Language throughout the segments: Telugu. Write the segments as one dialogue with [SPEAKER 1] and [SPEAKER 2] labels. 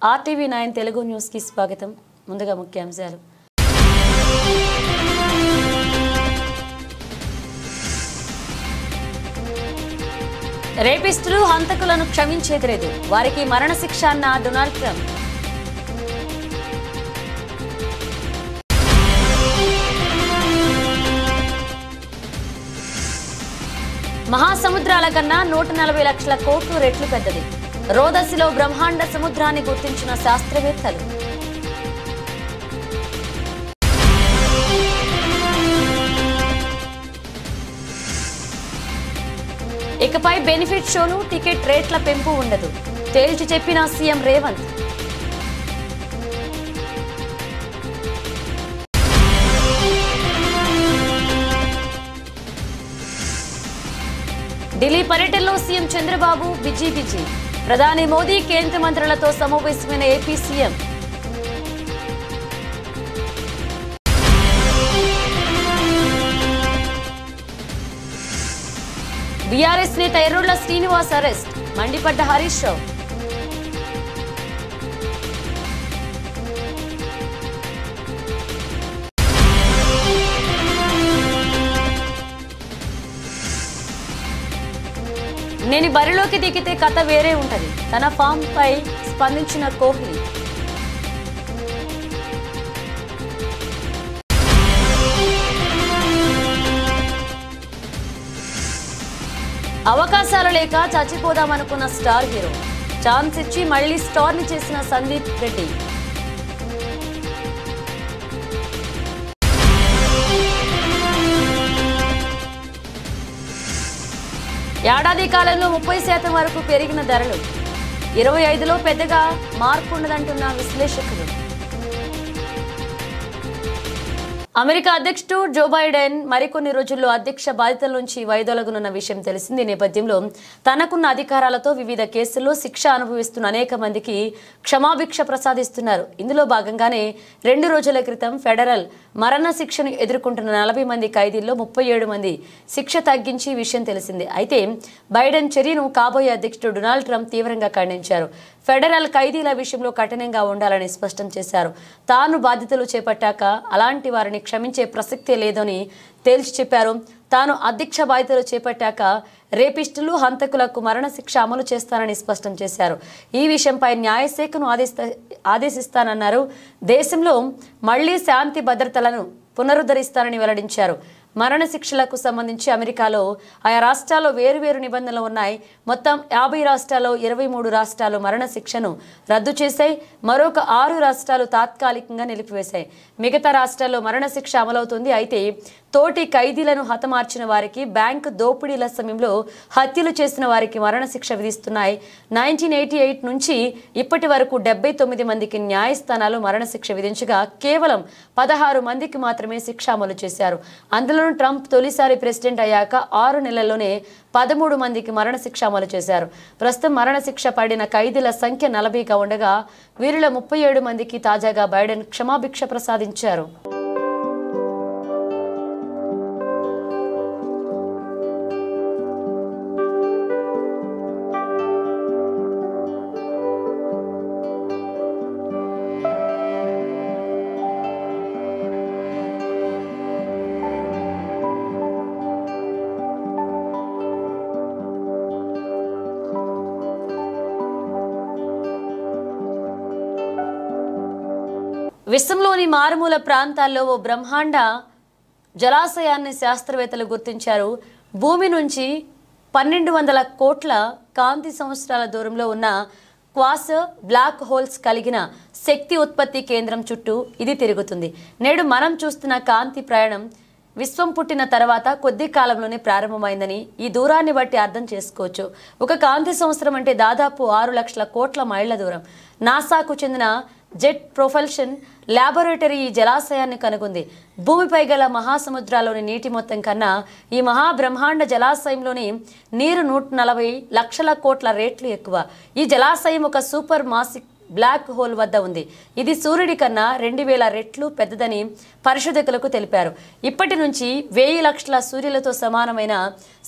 [SPEAKER 1] RTV9 తెలుగు న్యూస్ కి స్వాగతం. ముందుగా ముఖ్యాంశాలు. రేపిస్టులు హంతకులను క్షమించేది లేదు. వారికి మరణశిక్ష అన్న డొనాల్డ్ ట్రంప్. మహాసముద్రాల కన్నా 140 లక్షల కోట్లు రెట్లు పెద్దది. రోదసిలో బ్రహ్మాండ సముద్రాన్ని గుర్తించిన శాస్త్రవేత్తలు. ఇకపై బెనిఫిట్ షోలు, టికెట్ రేట్ల పెంపు ఉండదు తేల్చి చెప్పిన సీఎం రేవంత్. ఢిల్లీ పర్యటనలో సీఎం చంద్రబాబు బిజీ. ప్రధాని మోదీ కేంద్ర మంత్రులతో సమావేశమైన ఏపీ సీఎం. బీఆర్ఎస్ నేత ఎర్రోళ్ల శ్రీనివాస్ అరెస్ట్, మండిపడ్డ హరీష్ రావు. నేను బరిలోకి దిగితే కథ వేరే ఉంటది. తన ఫామ్ పై స్పందించిన కోహ్లీ. అవకాశాలు లేక చచ్చిపోదామనుకున్న స్టార్ హీరో ఛాన్స్ ఇచ్చి మళ్లీ స్టార్ ని చేసిన సందీప్ రెడ్డి. ఏడాది కాలంలో 30% వరకు పెరిగిన ధరలు. 25లో పెద్దగా మార్పు ఉండదంటున్న విశ్లేషకులు. అమెరికా అధ్యక్షుడు జో బైడెన్ మరికొన్ని రోజుల్లో అధ్యక్ష బాధ్యతల నుంచి వైదొలగనున్న విషయం తెలిసింది. నేపథ్యంలో తనకున్న అధికారాలతో వివిధ కేసుల్లో శిక్ష అనుభవిస్తున్న అనేక మందికి క్షమాభిక్ష ప్రసాదిస్తున్నారు. ఇందులో భాగంగానే 2 రోజుల క్రితం ఫెడరల్ మరణ శిక్షను ఎదుర్కొంటున్న 40 మంది ఖైదీల్లో 37 మంది శిక్ష తగ్గించి విషయం తెలిసింది. అయితే బైడెన్ చర్యను కాబోయే అధ్యక్షుడు డొనాల్డ్ ట్రంప్ తీవ్రంగా ఖండించారు. ఫెడరల్ ఖైదీల విషయంలో కఠినంగా ఉండాలని స్పష్టం చేశారు. తాను బాధ్యతలు చేపట్టాక అలాంటి వారిని క్షమించే ప్రసక్తే లేదని తేల్చి చెప్పారు. తాను అధ్యక్ష బాధ్యతలు చేపట్టాక రేపిస్టులు, హంతకులకు మరణశిక్ష అమలు చేస్తానని స్పష్టం చేశారు. ఈ విషయంపై న్యాయశాఖను ఆదేశిస్తానన్నారు. దేశంలో మళ్లీ శాంతి భద్రతలను పునరుద్ధరిస్తానని వెల్లడించారు. మరణశిక్షలకు సంబంధించి అమెరికాలో ఆయా రాష్ట్రాల్లో వేరువేరు నిబంధనలు ఉన్నాయి. మొత్తం 50 రాష్ట్రాల్లో 23 రాష్ట్రాలు మరణశిక్షను రద్దు చేశాయి. మరొక 6 రాష్ట్రాలు తాత్కాలికంగా నిలిపివేశాయి. మిగతా రాష్ట్రాల్లో మరణశిక్ష అమలవుతుంది. అయితే తోటి ఖైదీలను హతమార్చిన వారికి, బ్యాంకు దోపిడీల సమయంలో హత్యలు చేసిన వారికి మరణశిక్ష విధిస్తున్నాయి. 1988 నుంచి ఇప్పటి వరకు 79 మందికి న్యాయస్థానాలు మరణశిక్ష విధించగా కేవలం 16 మందికి మాత్రమే శిక్ష అమలు చేశారు. అందులో ట్రంప్ తొలిసారి ప్రెసిడెంట్ అయ్యాక 6 నెలల్లోనే 13 మందికి మరణశిక్ష అమలు చేశారు. ప్రస్తుతం మరణశిక్ష పడిన ఖైదీల సంఖ్య 40గా ఉండగా వీరిలో 37 మందికి తాజాగా బైడెన్ క్షమాభిక్ష ప్రసాదించారు. విశ్వంలోని మారుమూల ప్రాంతాల్లో ఓ బ్రహ్మాండ జలాశయాన్ని శాస్త్రవేత్తలు గుర్తించారు. భూమి నుంచి 1200 కోట్ల కాంతి సంవత్సరాల దూరంలో ఉన్న క్వాసర్ బ్లాక్ హోల్స్ కలిగిన శక్తి ఉత్పత్తి కేంద్రం చుట్టూ ఇది తిరుగుతుంది. నేడు మనం చూస్తున్న కాంతి ప్రయాణం విశ్వం పుట్టిన తర్వాత కొద్ది కాలంలోనే ప్రారంభమైందని ఈ దూరాన్ని బట్టి అర్థం చేసుకోవచ్చు. ఒక కాంతి సంవత్సరం అంటే దాదాపు 6 లక్షల కోట్ల మైళ్ల దూరం. నాసాకు చెందిన జెట్ ప్రొపల్షన్ ల్యాబొరేటరీ ఈ జలాశయాన్ని కనుగొంది. భూమిపై గల మహాసముద్రాల్లోని నీటి మొత్తం కన్నా ఈ మహాబ్రహ్మాండ జలాశయంలోని నీరు 140 లక్షల కోట్ల రేట్లు ఎక్కువ. ఈ జలాశయం ఒక సూపర్ బ్లాక్ హోల్ వద్ద ఉంది. ఇది సూర్యుడి కన్నా 2000 రెట్లు పెద్దదని పరిశోధకులకు తెలిపారు. ఇప్పటి నుంచి 1000 లక్షల సూర్యులతో సమానమైన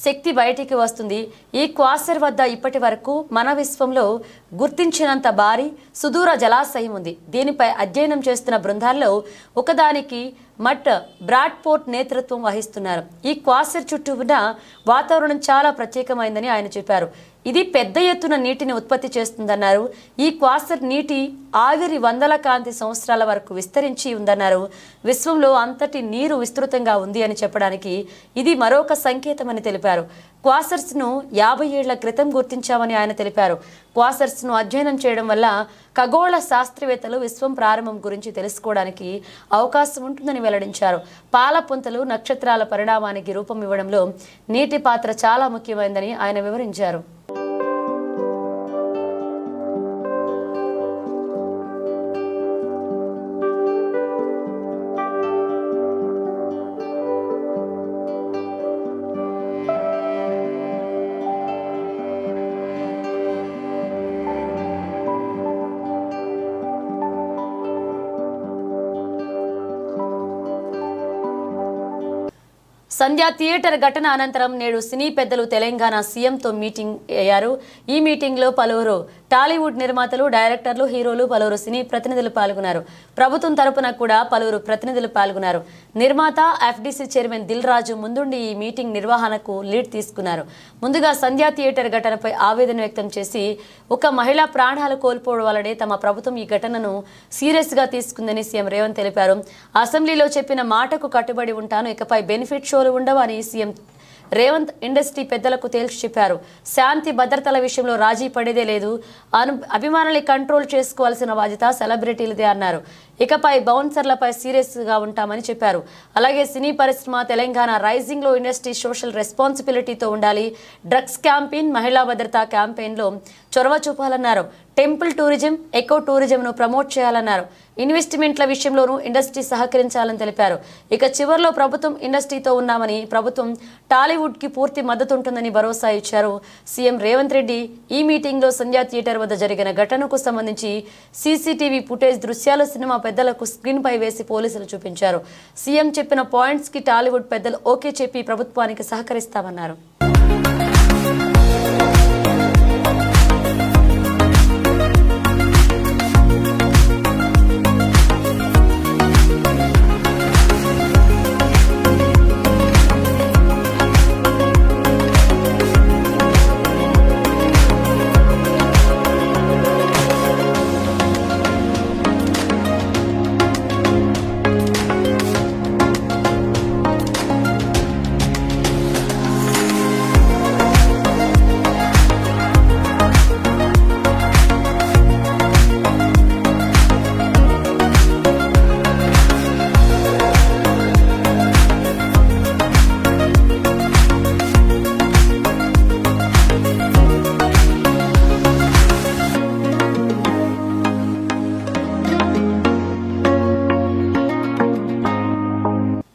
[SPEAKER 1] శక్తి బయటికి వస్తుంది. ఈ క్వాసర్ వద్ద ఇప్పటి వరకు మన విశ్వంలో గుర్తించినంత భారీ సుదూర జలాశయం ఉంది. దీనిపై అధ్యయనం చేస్తున్న బృందాల్లో ఒకదానికి మట్ బ్రాడ్పోర్ట్ నేతృత్వం వహిస్తున్నారు. ఈ క్వాసర్ చుట్టూ ఉన్న వాతావరణం చాలా ప్రత్యేకమైందని ఆయన చెప్పారు. ఇది పెద్ద ఎత్తున నీటిని ఉత్పత్తి చేస్తుందన్నారు. ఈ క్వాసర్ నీటి ఆవిరి వందల కాంతి సంవత్సరాల వరకు విస్తరించి ఉందన్నారు. విశ్వంలో అంతటి నీరు విస్తృతంగా ఉంది అని చెప్పడానికి ఇది మరొక సంకేతమని తెలిపారు. క్వాసర్స్ను 50 ఏళ్ల క్రితం గుర్తించామని ఆయన తెలిపారు. క్వాసర్స్ను అధ్యయనం చేయడం వల్ల ఖగోళ శాస్త్రవేత్తలు విశ్వం ప్రారంభం గురించి తెలుసుకోవడానికి అవకాశం ఉంటుందని వెల్లడించారు. పాలపుంతలు నక్షత్రాల పరిణామానికి రూపం ఇవ్వడంలో నీటి పాత్ర చాలా ముఖ్యమైనదని ఆయన వివరించారు. సంధ్య థియేటర్ ఘటన అనంతరం నేడు సినీ పెద్దలు తెలంగాణ సీఎంతో మీటింగ్ అయ్యారు. ఈ మీటింగ్లో పలువురు టాలీవుడ్ నిర్మాతలు, డైరెక్టర్లు, హీరోలు, పలువురు సినీ ప్రతినిధులు పాల్గొన్నారు. ప్రభుత్వం తరపున కూడా పలువురు ప్రతినిధులు పాల్గొన్నారు. నిర్మాత ఎఫ్డీసీ చైర్మన్ దిల్ రాజు ముందుండి ఈ మీటింగ్ నిర్వహణకు లీడ్ తీసుకున్నారు. ముందుగా సంధ్య థియేటర్ ఘటనపై ఆవేదన వ్యక్తం చేసి ఒక మహిళ ప్రాణాలు కోల్పోవడం వల్లనే తమ ప్రభుత్వం ఈ ఘటనను సీరియస్గా తీసుకుందని సీఎం రేవంత్ తెలిపారు. అసెంబ్లీలో చెప్పిన మాటకు కట్టుబడి ఉంటాను, ఇకపై బెనిఫిట్ షోలు ఉండవు అని సీఎం రేవంత్ ఇండస్ట్రీ పెద్దలకు తేల్చి చెప్పారు. శాంతి భద్రతల విషయంలో రాజీ పడేదే లేదు. అభిమానుల్ని కంట్రోల్ చేసుకోవాల్సిన బాధ్యత సెలబ్రిటీలదే అన్నారు. ఇకపై బౌన్సర్లపై సీరియస్గా ఉంటామని చెప్పారు. అలాగే సినీ పరిశ్రమ తెలంగాణ రైజింగ్ లో ఇండస్ట్రీ సోషల్ రెస్పాన్సిబిలిటీతో ఉండాలి. డ్రగ్స్ క్యాంపెయిన్, మహిళా భద్రతా క్యాంపెయిన్లో చొరవ చూపాలన్నారు. టెంపుల్ టూరిజం, ఎకో టూరిజంను ప్రమోట్ చేయాలన్నారు. ఇన్వెస్ట్మెంట్ల విషయంలోనూ ఇండస్ట్రీ సహకరించాలని తెలిపారు. ఇక చివరిలో ప్రభుత్వం ఇండస్ట్రీతో ఉన్నామని, ప్రభుత్వం టాలీవుడ్కి పూర్తి మద్దతు ఉంటుందని భరోసా ఇచ్చారు. సీఎం రేవంత్ రెడ్డి ఈ మీటింగ్లో సంధ్య థియేటర్ వద్ద జరిగిన ఘటనకు సంబంధించి సీసీటీవీ ఫుటేజ్ దృశ్యాలు సినిమా పెద్దలకు స్క్రీన్ పై వేసి పోలీసులు చూపించారు. సీఎం చెప్పిన పాయింట్స్ కి టాలీవుడ్ పెద్దలు ఓకే చెప్పి ప్రభుత్వానికి సహకరిస్తామన్నారు.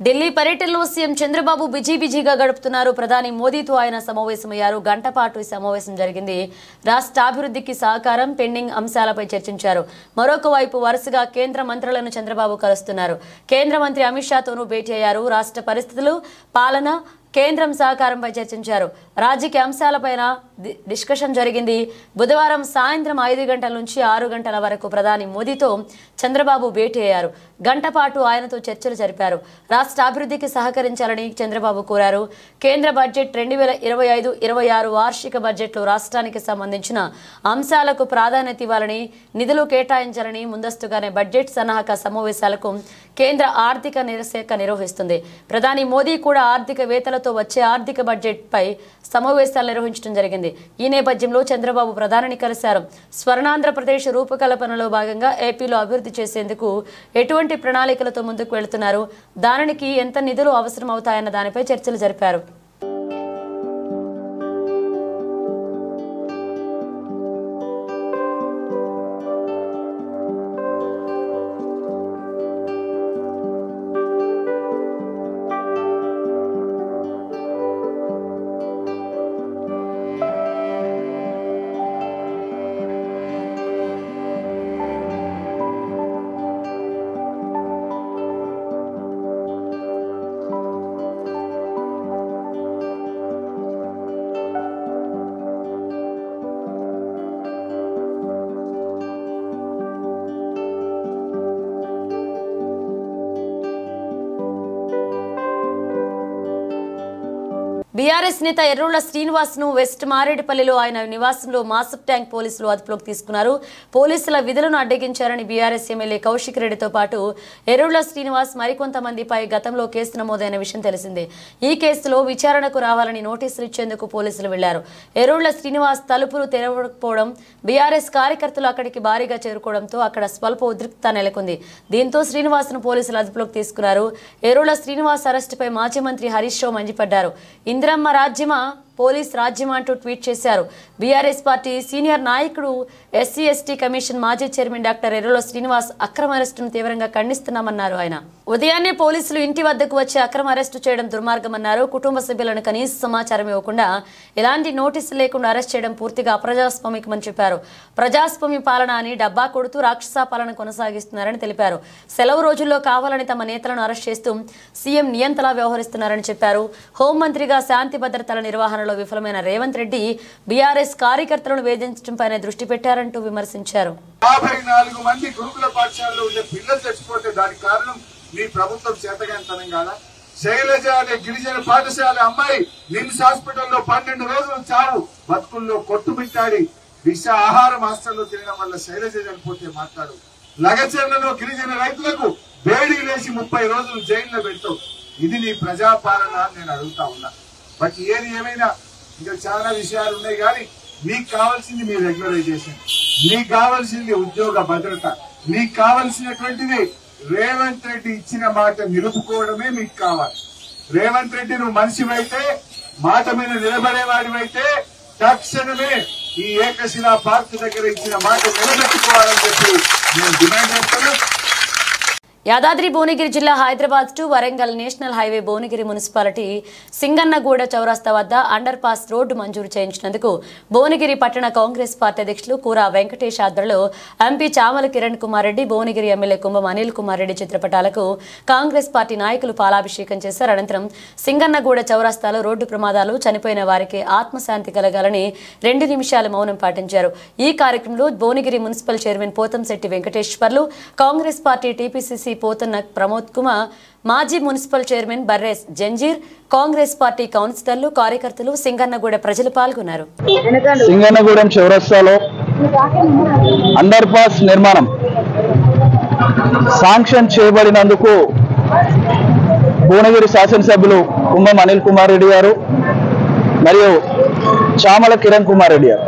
[SPEAKER 1] ఢిల్లీ పర్యటనలో సీఎం చంద్రబాబు బిజీగా గడుపుతున్నారు. ప్రధాని మోదీతో ఆయన సమావేశమయ్యారు. గంట పాటు ఈ సమావేశం జరిగింది. రాష్ట్ర అభివృద్ధికి సహకారం, పెండింగ్ అంశాలపై చర్చించారు. మరొక వైపు వరుసగా కేంద్ర మంత్రులను చంద్రబాబు కలుస్తున్నారు. కేంద్ర మంత్రి అమిత్ షాతోనూ భేటీ అయ్యారు. రాష్ట్ర పరిస్థితులు, పాలన, కేంద్రం సహకారంపై చర్చించారు. రాజకీయ అంశాలపైన డిస్కషన్ జరిగింది. బుధవారం సాయంత్రం 5 గంటల నుంచి 6 గంటల వరకు ప్రధాని మోదీతో చంద్రబాబు భేటీ అయ్యారు. గంట పాటు ఆయనతో చర్చలు జరిపారు. రాష్ట్ర అభివృద్ధికి సహకరించాలని చంద్రబాబు కోరారు. కేంద్ర బడ్జెట్ 2025-26 వార్షిక బడ్జెట్లో రాష్ట్రానికి సంబంధించిన అంశాలకు ప్రాధాన్యత ఇవ్వాలని, నిధులు కేటాయించాలని ముందస్తుగానే బడ్జెట్ సన్నాహక సమావేశాలకు కేంద్ర ఆర్థిక శాఖ నిర్వహిస్తుంది. ప్రధాని మోదీ కూడా ఆర్థికవేత్తలతో వచ్చే ఆర్థిక బడ్జెట్ పై సమావేశాలు నిర్వహించడం జరిగింది. ఈ నేపథ్యంలో చంద్రబాబు ప్రధానిని కలిశారు. స్వర్ణాంధ్రప్రదేశ్ రూపకల్పనలో భాగంగా ఏపీలో అభివృద్ధి చేసేందుకు ఎటువంటి ప్రణాళికలతో ముందుకు వెళుతున్నారు, దానికి ఎంత నిధులు అవసరం అవుతాయన్న దానిపై చర్చలు జరిపారు. బీఆర్ఎస్ నేత ఎర్రోళ్ల శ్రీనివాస్ ను వెస్ట్ మారేడుపల్లిలో ఆయన నివాసంలో మాసప్ ట్యాంక్ పోలీసులు అదుపులోకి తీసుకున్నారు. పోలీసుల విధులను అడ్డగించారని బీఆర్ఎస్ ఎమ్మెల్యే కౌశిక్ రెడ్డితో పాటు ఎర్రోళ్ల శ్రీనివాస్ మరికొంతమందిపై గతంలో కేసు నమోదైన విషయం తెలిసిందే. ఈ కేసులో విచారణకు రావాలని నోటీసులు ఇచ్చేందుకు పోలీసులు వెళ్లారు. ఎర్రోళ్ల శ్రీనివాస్ తలుపులు తెరవకపోవడం, బీఆర్ఎస్ కార్యకర్తలు అక్కడికి భారీగా చేరుకోవడంతో అక్కడ స్వల్ప ఉద్రిక్తత నెలకొంది. దీంతో శ్రీనివాస్ ను పోలీసులు అదుపులోకి తీసుకున్నారు. ఎర్రోళ్ల శ్రీనివాస్ అరెస్టుపై మాజీ మంత్రి హరీష్ రావు మండిపడ్డారు. ఇందిరమ్మ రాజ్యమా పోలీస్ రాజ్యమా అంటూ ట్వీట్ చేశారు. బీఆర్ఎస్ పార్టీ సీనియర్ నాయకుడు ఎస్సీ ఎస్టీ కమిషన్ మాజీ చైర్మన్ డాక్టర్ ఎర్రోళ్ల శ్రీనివాస్ అక్రమ అరెస్టును తీవ్రంగా ఖండిస్తున్నామన్నారు. ఆయన ఉదయాన్నే పోలీసులు ఇంటి వద్దకు వచ్చి అక్రమ అరెస్టు చేయడం దుర్మార్గమన్నారు. కుటుంబ సభ్యులను కనీస సమాచారం ఇవ్వకుండా ఎలాంటి నోటీసులు లేకుండా అరెస్ట్ చేయడం పూర్తిగా అప్రజాస్వామికమని చెప్పారు. ప్రజాస్వామ్య పాలన అని డబ్బా కొడుతూ రాక్షస పాలన కొనసాగిస్తున్నారని తెలిపారు. సెలవు రోజుల్లో కావాలని తమ నేతలను అరెస్ట్ చేస్తూ సీఎం నియంతలా వ్యవహరిస్తున్నారని చెప్పారు. హోంమంత్రిగా శాంతి భద్రతల నిర్వహణ విఫలమైన రేవంత్ రెడ్డి బీఆర్ఎస్ కార్యకర్తలను వేధించడంపై దృష్టి పెట్టారంటూ విమర్శించారు.
[SPEAKER 2] 54 మంది గురుకుల పాఠశాలలో ఉండే పిల్లలు చచ్చిపోతే దానికి కారణం మీ ప్రభుత్వం చేతగానితనం కాదా? శైలజ అనే గిరిజన పాఠశాల అమ్మాయి నిమ్స్ హాస్పిటల్లో 12 రోజులు చావు బతుకుల్లో కొట్టుమిట్టాడి విష ఆహారం హాస్టల్లో తినడం వల్ల శైలజ చనిపోతే మాట్లాడు. లగచర్లలో గిరిజన రైతులకు వేడి లేచి 30 రోజులు జైల్లో పెడతావు. ఇది నీ ప్రజాపాలన అని నేను అడుగుతా ఉన్నా. బట్ ఏది ఏమైనా ఇంకా చాలా విషయాలు ఉన్నాయి. కానీ మీకు కావాల్సింది మీ రెగ్యులరైజేషన్, మీకు కావాల్సింది ఉద్యోగ భద్రత, మీకు కావాల్సినటువంటిది రేవంత్ రెడ్డి ఇచ్చిన మాట నిలుపుకోవడమే మీకు కావాలి. రేవంత్ రెడ్డి నువ్వు మనిషివైతే, మాట మీద నిలబడేవాడివైతే తక్షణమే ఈ ఏకశిలా పార్క్ దగ్గర ఇచ్చిన మాట నిలబెట్టుకోవాలని చెప్పి నేను డిమాండ్ చేస్తాను.
[SPEAKER 1] యాదాద్రి భువనగిరి జిల్లా Hyderabad to Warangal national highway Bhuvanagiri municipality Singannaguda చౌరస్తా వద్ద అండర్ పాస్ రోడ్డు మంజూరు చేయించినందుకు భువనగిరి పట్టణ కాంగ్రెస్ పార్టీ అధ్యక్షులు కూరా వెంకటేష్ ఆధ్వర్యంలో ఎంపీ చామల కిరణ్ కుమార్ రెడ్డి, భువనగిరి ఎమ్మెల్యే కుంభం అనిల్ కుమార్ రెడ్డి చిత్రపటాలకు కాంగ్రెస్ పార్టీ నాయకులు పాలాభిషేకం చేశారు. అనంతరం సింగన్నగూడ చౌరస్తాలో రోడ్డు ప్రమాదాలు, చనిపోయిన వారికి ఆత్మశాంతి కలగాలని 2 నిమిషాలు మౌనం పాటించారు. ఈ కార్యక్రమంలో Bhuvanagiri municipal chairman Pothamsetty Venkateshwarlu, Congress party TPCC Pothanna Pramod Kumar, మాజీ municipal chairman Barres Janjir, Congress party కౌన్సిలర్లు, కార్యకర్తలు, సింగన్నగూడ ప్రజలు పాల్గొన్నారు.
[SPEAKER 3] సింగన్నగూడెం చౌరస్తాలో అండర్ పాస్ నిర్మాణం శాంక్షన్ చేయబడినందుకు భువనగిరి శాసనసభ్యులు కుంభం అనిల్ కుమార్ రెడ్డి గారు మరియు చామల కిరణ్ కుమార్ రెడ్డి గారు,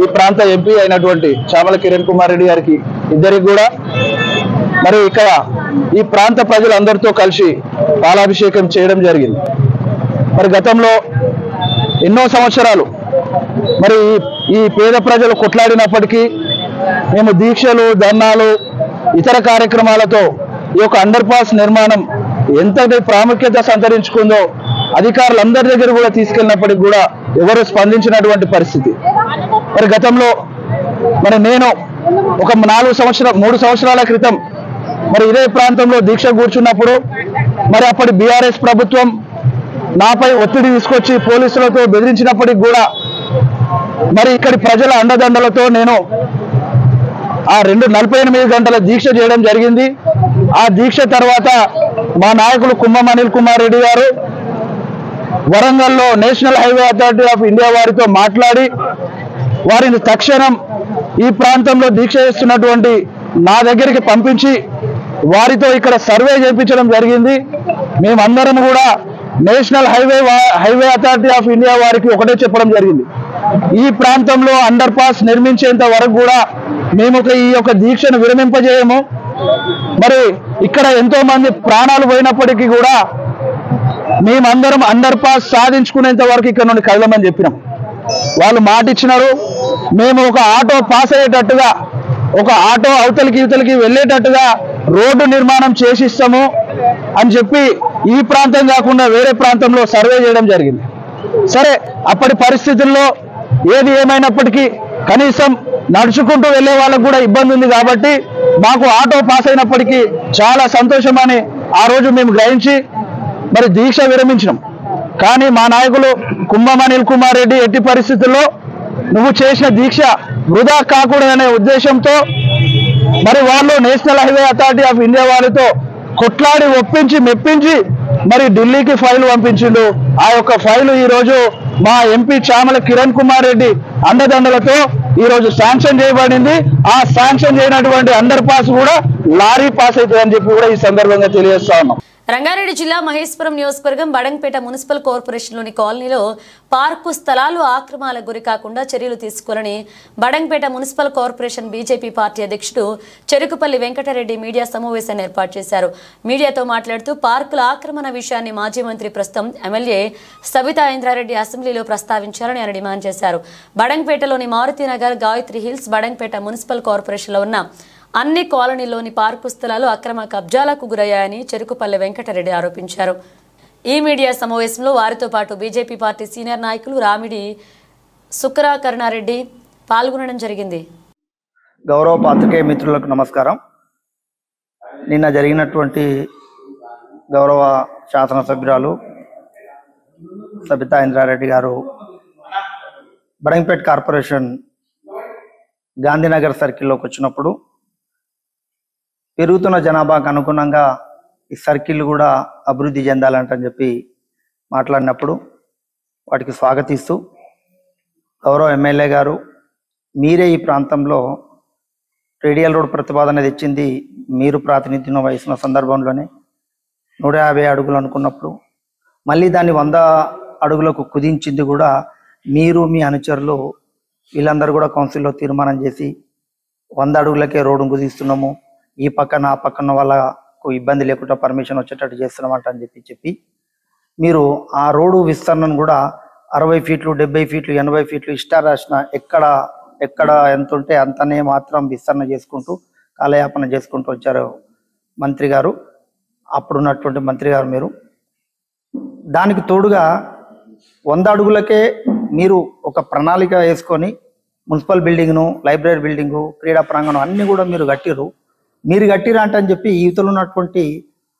[SPEAKER 3] ఈ ప్రాంత ఎంపీ అయినటువంటి చామల కిరణ్ కుమార్ రెడ్డి గారికి ఇద్దరికి కూడా మరి ఇక్కడ ఈ ప్రాంత ప్రజలందరితో కలిసి పాలాభిషేకం చేయడం జరిగింది. మరి గతంలో ఎన్నో సంవత్సరాలు మరి ఈ పేద ప్రజలు కొట్లాడినప్పటికీ మేము దీక్షలు, ధర్నాలు, ఇతర కార్యక్రమాలతో ఈ యొక్క అండర్ పాస్ నిర్మాణం ఎంతటి ప్రాముఖ్యత సంతరించుకుందో అధికారులందరి దగ్గర కూడా తీసుకెళ్ళినప్పటికీ కూడా ఎవరు స్పందించినటువంటి పరిస్థితి. మరి గతంలో మరి నేను ఒక 3 సంవత్సరాల క్రితం మరి ఇదే ప్రాంతంలో దీక్ష కూర్చున్నప్పుడు మరి అప్పటి బీఆర్ఎస్ ప్రభుత్వం నాపై ఒత్తిడి తీసుకొచ్చి పోలీసులతో బెదిరించినప్పటికి కూడా మరి ఇక్కడి ప్రజల అండదండలతో నేను ఆ 48 గంటల దీక్ష చేయడం జరిగింది. ఆ దీక్ష తర్వాత మా నాయకులు కుంభం అనిల్ కుమార్ రెడ్డి గారు వరంగల్లో national highway authority of India వారితో మాట్లాడి వారిని తక్షణం ఈ ప్రాంతంలో దీక్ష చేస్తున్నటువంటి నా దగ్గరికి పంపించి వారితో ఇక్కడ సర్వే చేయించడం జరిగింది. మేమందరం కూడా national highway authority of India వారికి ఒకటే చెప్పడం జరిగింది, ఈ ప్రాంతంలో అండర్ పాస్ నిర్మించేంత వరకు కూడా మేము ఈ యొక్క దీక్షను విరమింపజేయము. మరి ఇక్కడ ఎంతో మంది ప్రాణాలు పోయినప్పటికీ కూడా మేమందరం అండర్ పాస్ సాధించుకునేంత వరకు ఇక్కడ నుండి కదలమని చెప్పినాం. వాళ్ళు మాట ఇచ్చినారు. మేము ఒక ఆటో పాస్ అయ్యేటట్టుగా, ఒక ఆటో అవతలికి ఇవతలికి వెళ్ళేటట్టుగా రోడ్డు నిర్మాణం చేసిస్తాము అని చెప్పి ఈ ప్రాంతం కాకుండా వేరే ప్రాంతంలో సర్వే చేయడం జరిగింది. సరే, అప్పటి పరిస్థితుల్లో ఏది ఏమైనప్పటికీ కనీసం నడుచుకుంటూ వెళ్ళే వాళ్ళకు కూడా ఇబ్బంది ఉంది కాబట్టి మాకు ఆటో పాస్ అయినప్పటికీ చాలా సంతోషమని ఆ రోజు మేము గ్రహించి మరి దీక్ష విరమించినాం. కానీ మా నాయకులు కుంభం అనిల్ కుమార్ రెడ్డి ఎట్టి పరిస్థితుల్లో నువ్వు చేసిన దీక్ష వృధా కాకూడదనే ఉద్దేశంతో మరి వాళ్ళు national highway authority of India వారితో కొట్లాడి ఒప్పించి మెప్పించి మరి ఢిల్లీకి ఫైల్ పంపించిండు. ఆ యొక్క ఫైలు ఈ రోజు మా ఎంపీ చామల కిరణ్ కుమార్ రెడ్డి అండదండలతో ఈ రోజు శాంక్షన్ చేయబడింది. ఆ శాంక్షన్ చేయనటువంటి అండర్ పాస్ కూడా లారీ పాస్ అవుతుంది అని చెప్పి కూడా ఈ సందర్భంగా తెలియజేస్తా ఉన్నాం.
[SPEAKER 1] రంగారెడ్డి జిల్లా మహేశ్వరం నియోజకవర్గం బడంగపేట మున్సిపల్ కార్పొరేషన్లోని కాలనీలో పార్కు స్థలాలు ఆక్రమణలకు గురి కాకుండా చర్యలు తీసుకోవాలని Badangpet municipal corporation BJP party అధ్యక్షుడు చెరుకుపల్లి వెంకటరెడ్డి మీడియా సమావేశాన్ని ఏర్పాటు చేశారు. మీడియాతో మాట్లాడుతూ పార్కుల ఆక్రమణ విషయాన్ని మాజీ మంత్రి ప్రస్తుతం ఎమ్మెల్యే సబితా ఇంద్రారెడ్డి అసెంబ్లీలో ప్రస్తావించాలని ఆయన డిమాండ్ చేశారు. బడంగపేటలోని మారుతినగర్, గాయత్రి హిల్స్, బడంగపేట మున్సిపల్ కార్పొరేషన్లో ఉన్న అన్ని కాలనీలోని పార్కు స్థలాలు అక్రమ కబ్జాలకు గురయ్యాయని చెరుకుపల్లి వెంకటరెడ్డి ఆరోపించారు. ఈ మీడియా సమావేశంలో వారితో పాటు బీజేపీ పార్టీ సీనియర్ నాయకులు రామిడి సుకరా కరుణారెడ్డి పాల్గొనడం జరిగింది.
[SPEAKER 4] గౌరవ పాత్రికేయ మిత్రులకు నమస్కారం. నిన్న జరిగినటువంటి గౌరవ శాసనసభ్యురాలు సబితా ఇంద్రారెడ్డి గారు బడంగపేట కార్పొరేషన్ గాంధీనగర్ సర్కిల్లోకి వచ్చినప్పుడు పెరుగుతున్న జనాభాకు అనుగుణంగా ఈ సర్కిల్ కూడా అభివృద్ధి చెందాలంటని చెప్పి మాట్లాడినప్పుడు వాటికి స్వాగతిస్తూ గౌరవ ఎమ్మెల్యే గారు మీరే ఈ ప్రాంతంలో రేడియల్ రోడ్ ప్రతిపాదన తెచ్చింది, మీరు ప్రాతినిధ్యం వహిస్తున్న సందర్భంలోనే 150 అడుగులు అనుకున్నప్పుడు మళ్ళీ దాన్ని 100 అడుగులకు కుదించింది కూడా మీరు, మీ అనుచరులు వీళ్ళందరూ కూడా కౌన్సిల్లో తీర్మానం చేసి 100 అడుగులకే రోడ్డు కుదిస్తున్నాము, ఈ పక్కన ఆ పక్కన వాళ్ళకు ఇబ్బంది లేకుండా పర్మిషన్ వచ్చేటట్టు చేస్తున్నామంట అని చెప్పి మీరు ఆ రోడ్డు విస్తరణను కూడా 60 ఫీట్లు, 70 ఫీట్లు, 80 ఫీట్లు ఇష్టారాసిన ఎక్కడ ఎంత ఉంటే అంతనే మాత్రం విస్తరణ చేసుకుంటూ కాలయాపన చేసుకుంటూ వచ్చారు మంత్రి గారు, అప్పుడున్నటువంటి మంత్రి గారు. మీరు దానికి తోడుగా 100 అడుగులకే మీరు ఒక ప్రణాళిక వేసుకొని మున్సిపల్ బిల్డింగ్ను, లైబ్రరీ బిల్డింగు, క్రీడా ప్రాంగణం అన్నీ కూడా మీరు కట్టిరా అంటని చెప్పి యువతలు ఉన్నటువంటి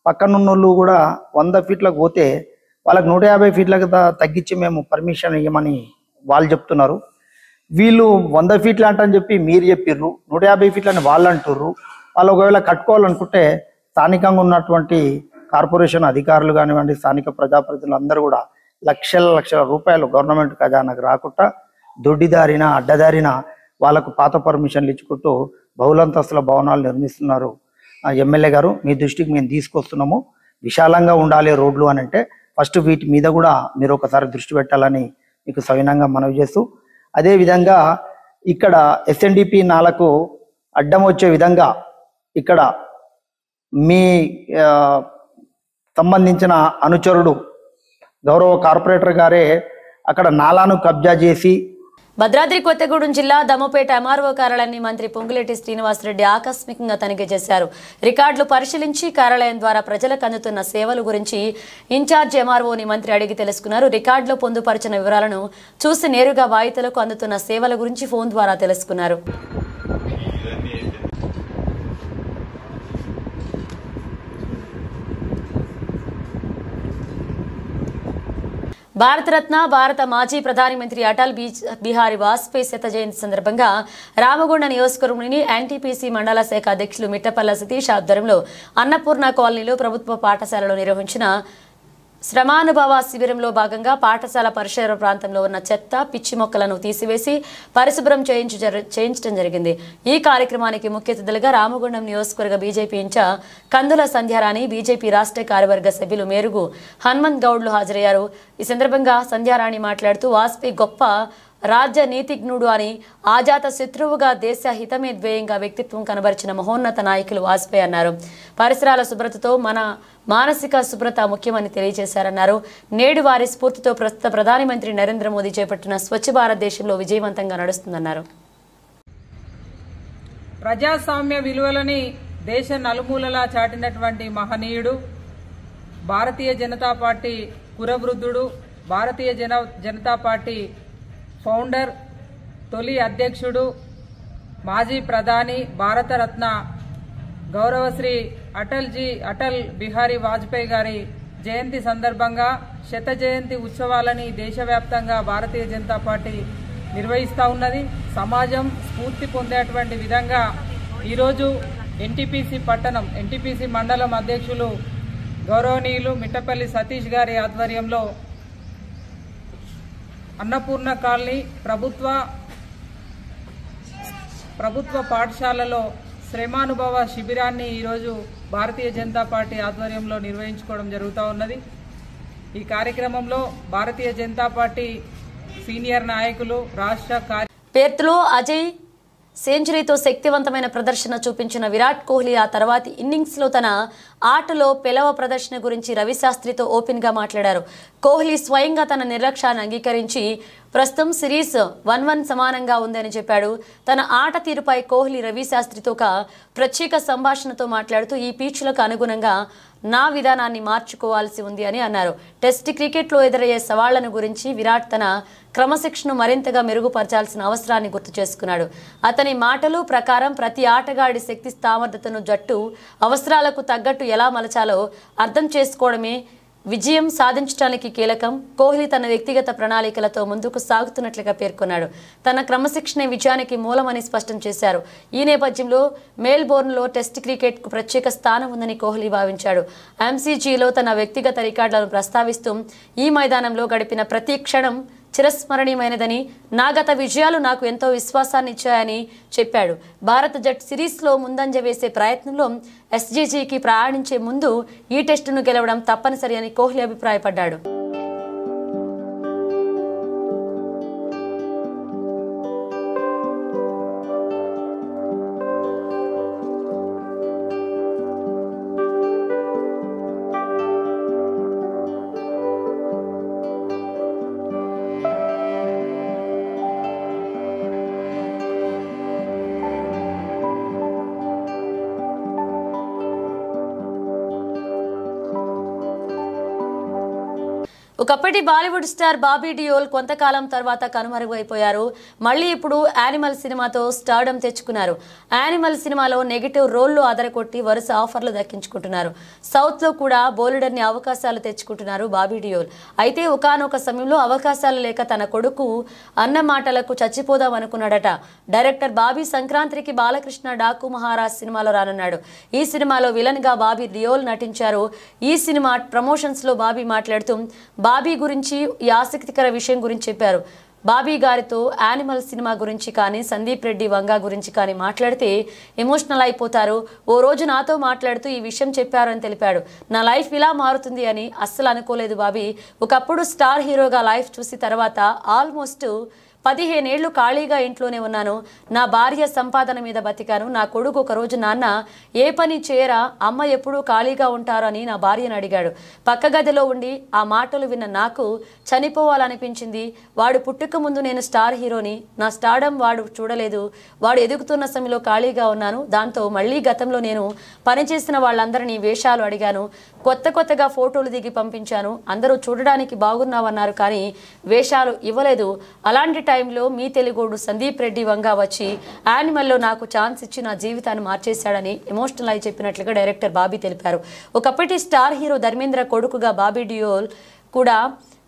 [SPEAKER 4] పక్కనున్నోళ్ళు కూడా 100 ఫీట్లకు పోతే వాళ్ళకి 150 ఫీట్లకు తగ్గించి మేము పర్మిషన్ ఇవ్వమని వాళ్ళు చెప్తున్నారు. వీళ్ళు 100 ఫీట్లు అంటని చెప్పి మీరు చెప్పిర్రు, 150 ఫీట్లని వాళ్ళు అంటుర్రు. వాళ్ళు ఒకవేళ కట్టుకోవాలనుకుంటే స్థానికంగా ఉన్నటువంటి కార్పొరేషన్ అధికారులు కానివ్వండి, స్థానిక ప్రజాప్రతినిధులు అందరూ కూడా లక్షల రూపాయలు గవర్నమెంట్ ఖజానాకు రాకుండా దొడ్డిదారిన అడ్డదారిన వాళ్ళకు పాత పర్మిషన్లు ఇచ్చుకుంటూ బహుళంతస్తుల భవనాలు నిర్మిస్తున్నారు. ఎమ్మెల్యే గారు మీ దృష్టికి మేము తీసుకొస్తున్నాము, విశాలంగా ఉండాలి రోడ్లు అని అంటే ఫస్ట్ వీటి మీద కూడా మీరు ఒకసారి దృష్టి పెట్టాలని మీకు సవినంగా మనవి చేస్తూ, అదేవిధంగా ఇక్కడ ఎస్ఎన్డిపి నాలకు అడ్డం వచ్చే విధంగా ఇక్కడ మీ సంబంధించిన అనుచరుడు గౌరవ కార్పొరేటర్ గారే అక్కడ నాలాను కబ్జా చేసి.
[SPEAKER 1] భద్రాద్రి కొత్తగూడెం జిల్లా దమ్మపేట ఎంఆర్ఓ కార్యాలయాన్ని మంత్రి పొంగులేటి శ్రీనివాసరెడ్డి ఆకస్మికంగా తనిఖీ చేశారు. రికార్డులు పరిశీలించి కార్యాలయం ద్వారా ప్రజలకు అందుతున్న సేవల గురించి ఇన్ఛార్జ్ ఎంఆర్ఓని మంత్రి అడిగి తెలుసుకున్నారు. రికార్డులో పొందుపరిచిన వివరాలను చూసి నేరుగా బాధితులకు అందుతున్న సేవల గురించి ఫోన్ ద్వారా తెలుసుకున్నారు. భారతరత్న భారత మాజీ ప్రధానమంత్రి అటల్ బిహారీ వాజ్పేయి శత జయంతి సందర్భంగా రామగుండ నియోజకవర్గంలోని ఎన్టీపీసీ మండల శాఖ అధ్యక్షులు మిట్టపల్ల సతీష్ ఆధ్వర్యంలో అన్నపూర్ణ కాలనీలో ప్రభుత్వ పాఠశాలలో నిర్వహించిన శ్రమానుభవ శిబిరంలో భాగంగా పాఠశాల పరిసర ప్రాంతంలో ఉన్న చెత్త, పిచ్చి మొక్కలను తీసివేసి పరిశుభ్రం చేయించడం జరిగింది. ఈ కార్యక్రమానికి ముఖ్య అతిథులుగా రామగుండం నియోజకవర్గ బీజేపీ ఇన్ఛార్జ్ కందుల సంధ్యారాణి, బీజేపీ రాష్ట్ర కార్యవర్గ సభ్యులు మేరుగు హనుమంత్ గౌడ్లు హాజరయ్యారు. ఈ సందర్భంగా సంధ్యారాణి మాట్లాడుతూ వాజ్పేయి గొప్ప రాజనీతిజ్ఞుడు అని, ఆజాత శత్రువుగా దేశ హితమే ధ్యేయంగా వ్యక్తిత్వం కనబరిచిన మహోన్నత నాయకులు వాజ్పేయి అన్నారు. పరిసరాల శుభ్రతతో మన మానసిక శుభ్రత ముఖ్యమని తెలియజేశారన్నారు. నేడు వారి స్ఫూర్తితో ప్రస్తుత ప్రధానమంత్రి నరేంద్ర మోదీ చేపట్టిన స్వచ్ఛ భారత్ దేశంలో విజయవంతంగా నడుస్తుందన్నారు.
[SPEAKER 5] ప్రజాస్వామ్య విలువలని దేశ నలుమూలలా చాటినటువంటి మహనీయుడు, Bharatiya Janata party కురవృద్ధుడు, Bharatiya Janata party founder, తొలి అధ్యక్షుడు, మాజీ ప్రధాని, భారతరత్న గౌరవశ్రీ అటల్ బిహారీ వాజ్పేయి గారి జయంతి సందర్భంగా శత జయంతి ఉత్సవాలని దేశవ్యాప్తంగా భారతీయ జనతా పార్టీ నిర్వహిస్తూ ఉన్నది. సమాజం స్ఫూర్తి పొందేటువంటి విధంగా ఈరోజు ఎన్టీపీసీ మండలం అధ్యక్షులు గౌరవనీయులు మిట్టపల్లి సతీష్ గారి ఆధ్వర్యంలో అన్నపూర్ణ కాలనీ ప్రభుత్వ పాఠశాలలో శ్రమానుభవ శిబిరాన్ని ఈరోజు భారతీయ జనతా పార్టీ ఆధ్వర్యంలో నిర్వహించుకోవడం జరుగుతూ ఉన్నది. ఈ కార్యక్రమంలో భారతీయ జనతా పార్టీ సీనియర్ నాయకులు రాష్ట్ర
[SPEAKER 1] పెర్త్లో అజయ్ సెంచరీతో శక్తివంతమైన ప్రదర్శన చూపించిన విరాట్ కోహ్లీ ఆ తర్వాతి ఇన్నింగ్స్లో తన ఆటలో పెలవ ప్రదర్శన గురించి రవిశాస్త్రితో ఓపెన్గా మాట్లాడారు. కోహ్లీ స్వయంగా తన నిర్లక్ష్యాన్ని అంగీకరించి ప్రస్తుతం సిరీస్ 1-1 సమానంగా ఉందని చెప్పాడు. తన ఆట తీరుపై కోహ్లీ రవిశాస్త్రితో ఒక ప్రత్యేక సంభాషణతో మాట్లాడుతూ ఈ పిచ్లకు అనుగుణంగా నా విధానాన్ని మార్చుకోవాల్సి ఉంది అని అన్నారు. టెస్ట్ క్రికెట్లో ఎదురయ్యే సవాళ్లను గురించి విరాట్ తన క్రమశిక్షణను మరింతగా మెరుగుపరచాల్సిన అవసరాన్ని గుర్తు చేసుకున్నాడు. అతని మాటలు ప్రకారం ప్రతి ఆటగాడి శక్తి సామర్థ్యతను జట్టు అవసరాలకు తగ్గట్టు ఎలా మలచాలో అర్థం చేసుకోవడమే విజయం సాధించడానికి కీలకం. కోహ్లీ తన వ్యక్తిగత ప్రణాళికలతో ముందుకు సాగుతున్నట్లుగా పేర్కొన్నాడు. తన క్రమశిక్షణ విజయానికి మూలమని స్పష్టం చేశారు. ఈ నేపథ్యంలో మెల్బోర్న్లో టెస్ట్ క్రికెట్కు ప్రత్యేక స్థానం ఉందని కోహ్లీ భావించాడు. ఎంసీజీలో తన వ్యక్తిగత రికార్డులను ప్రస్తావిస్తూ ఈ మైదానంలో గడిపిన ప్రతి క్షణం చిరస్మరణీయమైనదని, నా గత విజయాలు నాకు ఎంతో విశ్వాసాన్ని ఇచ్చాయని చెప్పాడు. భారత జట్టు సిరీస్లో ముందంజ వేసే ప్రయత్నంలో ఎస్జీజీకి ప్రయాణించే ముందు ఈ టెస్టును గెలవడం తప్పనిసరి అని కోహ్లీ అభిప్రాయపడ్డాడు. ఒకప్పటి బాలీవుడ్ స్టార్ బాబీ డియోల్ కొంతకాలం తర్వాత కనుమరుగైపోయారు. మళ్ళీ ఇప్పుడు యానిమల్ సినిమాతో స్టార్డమ్ తెచ్చుకున్నారు. యానిమల్ సినిమాలో నెగిటివ్ రోల్లో అదరకొట్టి వరుస ఆఫర్లు దక్కించుకుంటున్నారు. సౌత్లో కూడా బోలెడన్ని అవకాశాలు తెచ్చుకుంటున్నారు బాబీ డియోల్. అయితే ఒకానొక సమయంలో అవకాశాలు లేక తన కొడుకు అన్న మాటలకు చచ్చిపోదాం అనుకున్నాడట. డైరెక్టర్ బాబీ సంక్రాంతికి బాలకృష్ణ డాకు మహారాజ్ సినిమాలో రానున్నాడు. ఈ సినిమాలో విలన్ గా బాబీ డియోల్ నటించారు. ఈ సినిమా ప్రమోషన్స్ లో బాబీ మాట్లాడుతూ బాబీ గురించి ఈ ఆసక్తికర విషయం గురించి చెప్పారు. బాబీ గారితో యానిమల్ సినిమా గురించి కానీ సందీప్ రెడ్డి వంగా గురించి కానీ మాట్లాడితే ఎమోషనల్ అయిపోతారు. ఓ రోజు నాతో మాట్లాడుతూ ఈ విషయం చెప్పారు అని తెలిపాడు. నా లైఫ్ ఇలా మారుతుంది అని అస్సలు అనుకోలేదు బాబీ. ఒకప్పుడు స్టార్ హీరోగా లైఫ్ చూసి తర్వాత ఆల్మోస్ట్ 15 ఏళ్లు ఖాళీగా ఇంట్లోనే ఉన్నాను. నా భార్య సంపాదన మీద బతికాను. నా కొడుకు ఒకరోజు నాన్న ఏ పని చేయరా, అమ్మ ఎప్పుడూ ఖాళీగా ఉంటారు అని నా భార్యను అడిగాడు. పక్క గదిలో ఉండి ఆ మాటలు విన్న నాకు చనిపోవాలనిపించింది. వాడు పుట్టుక ముందు నేను స్టార్ హీరోని, నా స్టార్డమ్ వాడు చూడలేదు. వాడు ఎదుగుతున్న సమయంలో ఖాళీగా ఉన్నాను. దాంతో మళ్ళీ గతంలో నేను పనిచేసిన వాళ్ళందరినీ వేషాలు అడిగాను. కొత్తగా ఫోటోలు దిగి పంపించాను. అందరూ చూడడానికి బాగున్నావన్నారు కానీ వేషాలు ఇవ్వలేదు. అలాంటి టైంలో మీ తెలుగోడు సందీప్ రెడ్డి వంగా వచ్చి యానిమల్లో నాకు ఛాన్స్ ఇచ్చి నా జీవితాన్ని మార్చేశాడని ఎమోషనల్ అయి చెప్పినట్లుగా డైరెక్టర్ బాబీ తెలిపారు. ఒకప్పటి స్టార్ హీరో ధర్మేంద్ర కొడుకుగా బాబీ డియోల్ కూడా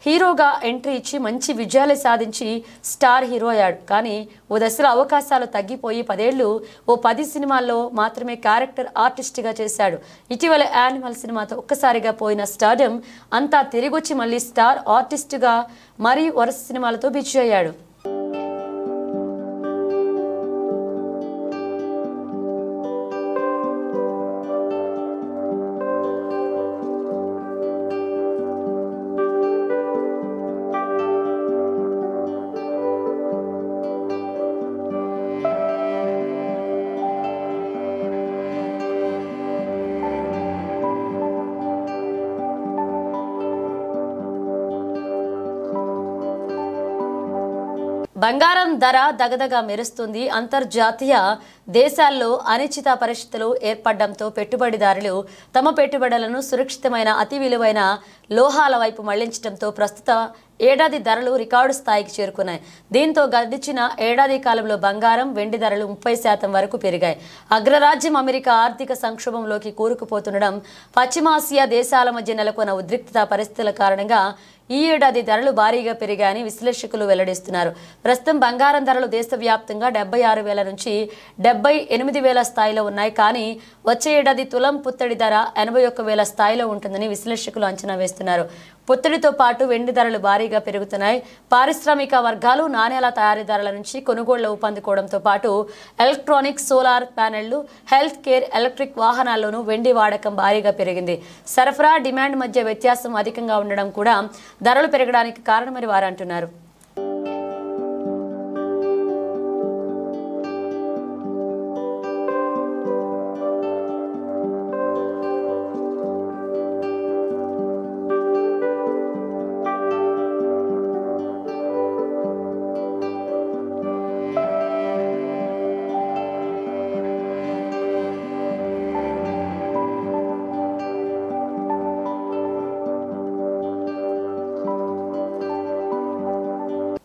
[SPEAKER 1] హీరోగా ఎంట్రీ ఇచ్చి మంచి విజయాలు సాధించి స్టార్ హీరో అయ్యాడు. కానీ ఓ దశలో అవకాశాలు తగ్గిపోయి 10 ఏళ్లు ఓ 10 సినిమాల్లో మాత్రమే క్యారెక్టర్ ఆర్టిస్ట్గా చేశాడు. ఇటీవల యానిమల్ సినిమాతో ఒక్కసారిగా పోయిన స్టార్డమ్ అంతా తిరిగొచ్చి మళ్ళీ స్టార్ ఆర్టిస్ట్గా మరీ వరుస సినిమాలతో బిజీ అయ్యాడు. బంగారం ధర దగదగా మెరుస్తుంది. అంతర్జాతీయ దేశాల్లో అనిశ్చిత పరిస్థితులు ఏర్పడడంతో పెట్టుబడిదారులు తమ పెట్టుబడులను సురక్షితమైన అతి విలువైన లోహాల వైపు మళ్లించడంతో ప్రస్తుత ఏడాది ధరలు రికార్డు స్థాయికి చేరుకున్నాయి. దీంతో గడిచిన ఏడాది కాలంలో బంగారం, వెండి ధరలు 30% వరకు పెరిగాయి. అగ్రరాజ్యం అమెరికా ఆర్థిక సంక్షోభంలోకి కూరుకుపోతుండడం, పశ్చిమాసియా దేశాల మధ్య నెలకొన్న ఉద్రిక్తత పరిస్థితుల కారణంగా ఈ ఏడాది ధరలు భారీగా పెరిగాయని విశ్లేషకులు వెల్లడిస్తున్నారు. ప్రస్తుతం బంగారం ధరలు దేశవ్యాప్తంగా 76,000 నుంచి 78,000 స్థాయిలో ఉన్నాయి. కానీ వచ్చే ఏడాది తులం పుత్తడి ధర 81,000 స్థాయిలో ఉంటుందని విశ్లేషకులు అంచనా వేస్తున్నారు. పుత్తడితో పాటు వెండి ధరలు భారీగా పెరుగుతున్నాయి. పారిశ్రామిక వర్గాలు నాణేల తయారీదారుల నుంచి కొనుగోళ్లు ఊపందుకోవడంతో పాటు ఎలక్ట్రానిక్స్, సోలార్ ప్యానెళ్లు, హెల్త్ కేర్, ఎలక్ట్రిక్ వాహనాల్లోనూ వెండి వాడకం భారీగా పెరిగింది. సరఫరా, డిమాండ్ మధ్య వ్యత్యాసం అధికంగా ఉండడం కూడా ధరలు పెరగడానికి కారణమని వారు అంటున్నారు.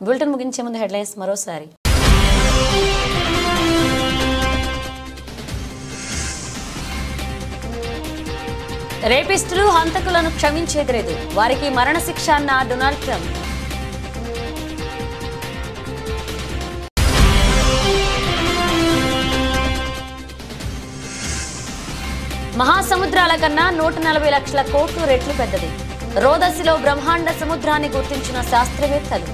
[SPEAKER 1] బులెటిన్ ముగించే ముందు హెడ్లైన్స్ మరోసారి. రేపిస్టులు, హంతకులను క్షమించేది లేదు, వారికి మరణశిక్ష అన్న డొనాల్డ్ ట్రంప్. మహాసముద్రాల కన్నా 140 లక్షల కోట్లు రెట్లు పెద్దది. రోదసిలో బ్రహ్మాండ సముద్రాన్ని గుర్తించిన శాస్త్రవేత్తలు.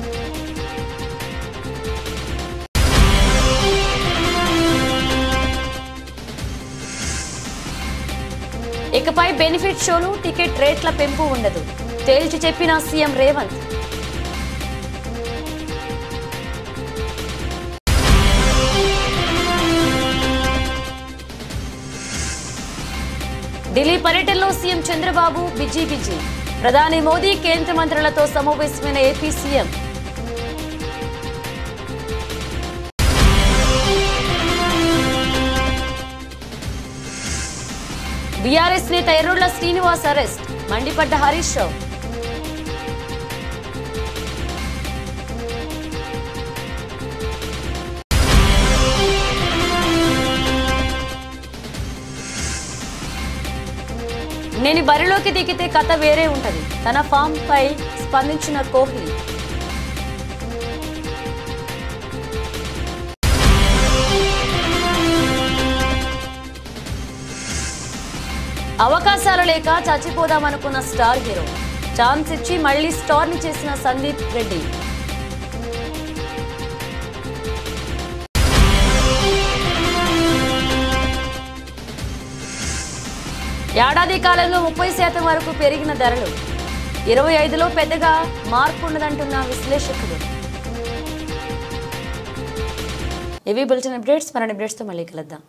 [SPEAKER 1] ఇకపై బెనిఫిట్ షోలు, టికెట్ రేట్ల పెంపు ఉండదు, తేల్చి చెప్పిన సీఎం రేవంత్. ఢిల్లీ పర్యటనలో సీఎం చంద్రబాబు బిజీ. ప్రధాని మోదీ, కేంద్ర మంత్రులతో సమావేశమైన ఏపీ సీఎం. బీఆర్ఎస్ నేత ఎర్రోళ్ల శ్రీనివాస్ అరెస్ట్, మండిపడ్డ హరీష్ రావు. నేను బరిలోకి దిగితే కథ వేరే ఉంటది, తన ఫామ్ పై స్పందించిన కోహ్లీ. అవకాశాలు లేక చచ్చిపోదామనుకున్న స్టార్ హీరో, ఛాన్స్ ఇచ్చి మళ్లీ స్టార్ ని చేసిన సందీప్ రెడ్డి. ఏడాది కాలంలో 30% వరకు పెరిగిన ధరలు, 25లో పెద్దగా మార్పు ఉండదంటున్న విశ్లేషకులు. ఇవి బులెటిన్ అప్డేట్స్. మరిన్ని అప్డేట్స్తో మళ్ళీ కలుద్దాం.